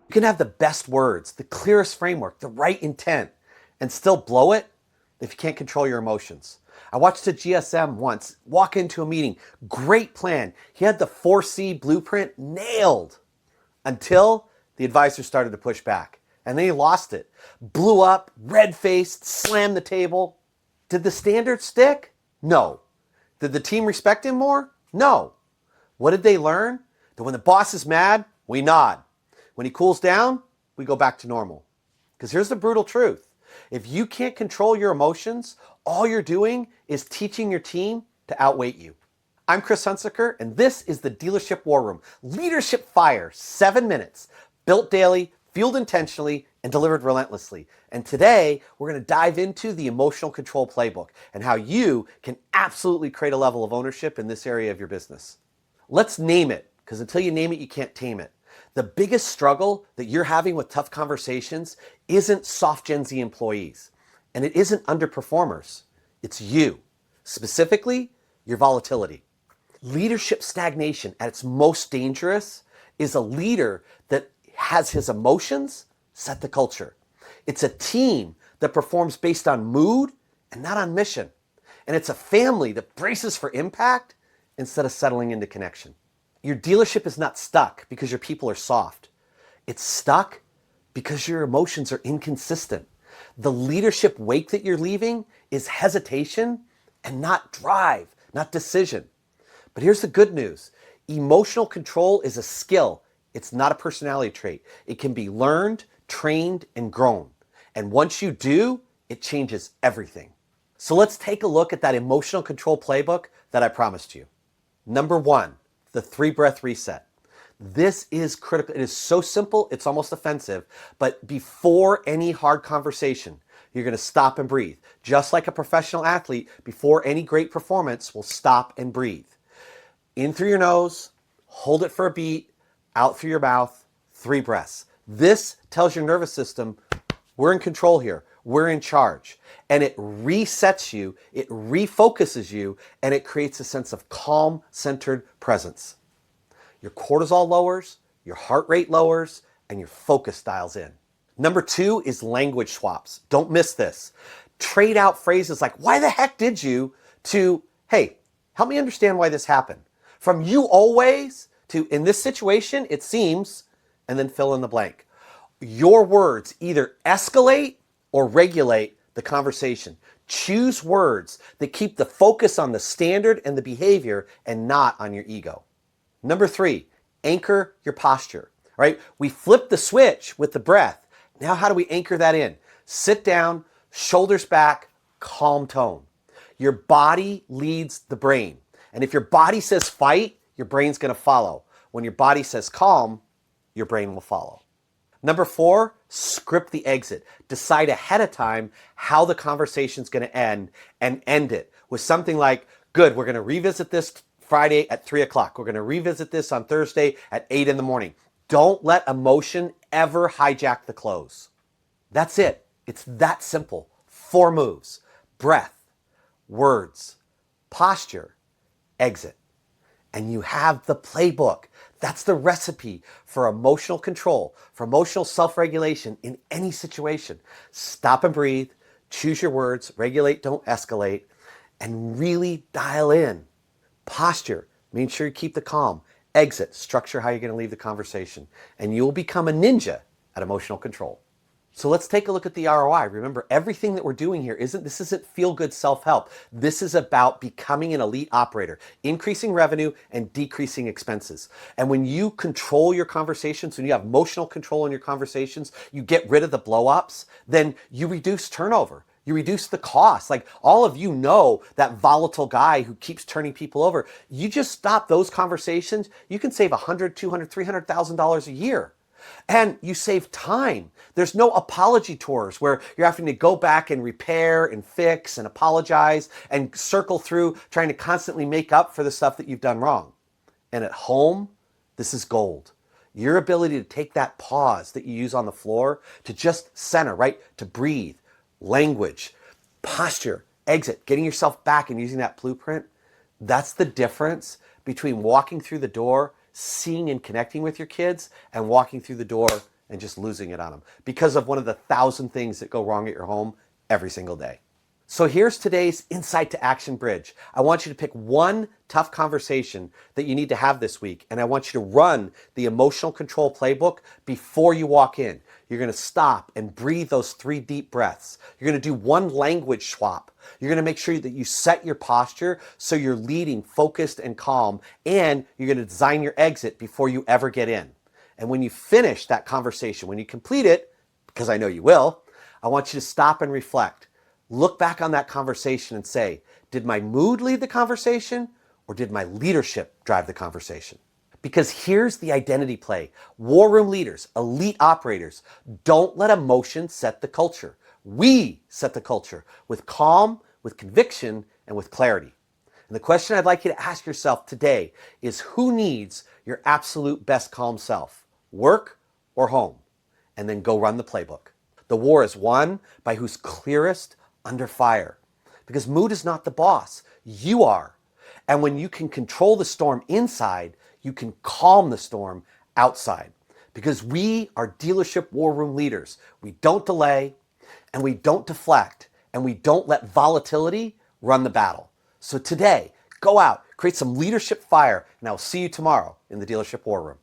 You can have the best words, the clearest framework, the right intent, and still blow it if you can't control your emotions. I watched a GSM once walk into a meeting, great plan. He had the 4C blueprint nailed until the advisor started to push back. And then he lost it. Blew up, red-faced, slammed the table. Did the standard stick? No. Did the team respect him more? No. What did they learn? That when the boss is mad, we nod. When he cools down, we go back to normal. Because here's the brutal truth. If you can't control your emotions, all you're doing is teaching your team to outweight you. I'm Chris Hunsicker, and this is the Dealership War Room. Leadership fire, 7 minutes, built daily, fueled intentionally, and delivered relentlessly. And today, we're going to dive into the Emotional Control Playbook and how you can absolutely create a level of ownership in this area of your business. Let's name it, because until you name it, you can't tame it. The biggest struggle that you're having with tough conversations isn't soft Gen Z employees, and it isn't underperformers. It's you, specifically your volatility. Leadership stagnation at its most dangerous is a leader that has his emotions set the culture. It's a team that performs based on mood and not on mission. And it's a family that braces for impact instead of settling into connection. Your dealership is not stuck because your people are soft. It's stuck because your emotions are inconsistent. The leadership wake that you're leaving is hesitation and not drive, not decision. But here's the good news. Emotional control is a skill. It's not a personality trait. It can be learned, trained, and grown. And once you do, it changes everything. So let's take a look at that emotional control playbook that I promised you. Number 1, the 3-breath reset. This is critical. It is so simple, it's almost offensive. But before any hard conversation, you're going to stop and breathe. Just like a professional athlete, before any great performance, will stop and breathe. In through your nose, hold it for a beat, out through your mouth, 3 breaths. This tells your nervous system, we're in control here, we're in charge. And it resets you, it refocuses you, and it creates a sense of calm, centered presence. Your cortisol lowers, your heart rate lowers, and your focus dials in. Number 2 is language swaps. Don't miss this. Trade out phrases like, why the heck did you, to, hey, help me understand why this happened. From you always to, in this situation, it seems, and then fill in the blank. Your words either escalate or regulate the conversation. Choose words that keep the focus on the standard and the behavior and not on your ego. Number 3, anchor your posture, right? We flip the switch with the breath. Now how do we anchor that in? Sit down, shoulders back, calm tone. Your body leads the brain. And if your body says fight, your brain's going to follow. When your body says calm, your brain will follow. Number 4, script the exit. Decide ahead of time how the conversation's going to end and end it with something like, good, we're going to revisit this Friday at 3 o'clock. We're going to revisit this on Thursday at 8 in the morning. Don't let emotion ever hijack the close. That's it. It's that simple. 4 moves: breath, words, posture, exit. And you have the playbook. That's the recipe for emotional control, for emotional self-regulation in any situation. Stop and breathe, choose your words, regulate, don't escalate, and really dial in. Posture, make sure you keep the calm. Exit, structure how you're going to leave the conversation. And you'll become a ninja at emotional control. So let's take a look at the ROI. Remember, everything that we're doing here isn't feel-good self-help. This is about becoming an elite operator, increasing revenue and decreasing expenses. And when you control your conversations, when you have emotional control in your conversations, you get rid of the blow-ups, then you reduce turnover. You reduce the cost. Like, all of you know that volatile guy who keeps turning people over. You just stop those conversations, you can save $100,000, $200,000, $300,000 a year. And you save time. There's no apology tours where you're having to go back and repair and fix and apologize and circle through trying to constantly make up for the stuff that you've done wrong. And at home, this is gold. Your ability to take that pause that you use on the floor to just center, right? To breathe, language, posture, exit, getting yourself back and using that blueprint. That's the difference between walking through the door, seeing and connecting with your kids, and walking through the door and just losing it on them because of one of the 1,000 things that go wrong at your home every single day. So here's today's insight to action bridge. I want you to pick one tough conversation that you need to have this week, and I want you to run the Emotional Control Playbook before you walk in. You're going to stop and breathe those 3 deep breaths. You're going to do one language swap. You're going to make sure that you set your posture so you're leading focused and calm, and you're going to design your exit before you ever get in. And when you finish that conversation, when you complete it, because I know you will, I want you to stop and reflect. Look back on that conversation and say, did my mood lead the conversation or did my leadership drive the conversation? Because here's the identity play. War room leaders, elite operators, don't let emotion set the culture. We set the culture with calm, with conviction, and with clarity. And the question I'd like you to ask yourself today is, who needs your absolute best calm self? Work or home? And then go run the playbook. The war is won by who's clearest under fire. Because mood is not the boss. You are. And when you can control the storm inside, you can calm the storm outside. Because we are dealership war room leaders. We don't delay, and we don't deflect, and we don't let volatility run the battle. So today, go out, create some leadership fire, and I'll see you tomorrow in the dealership war room.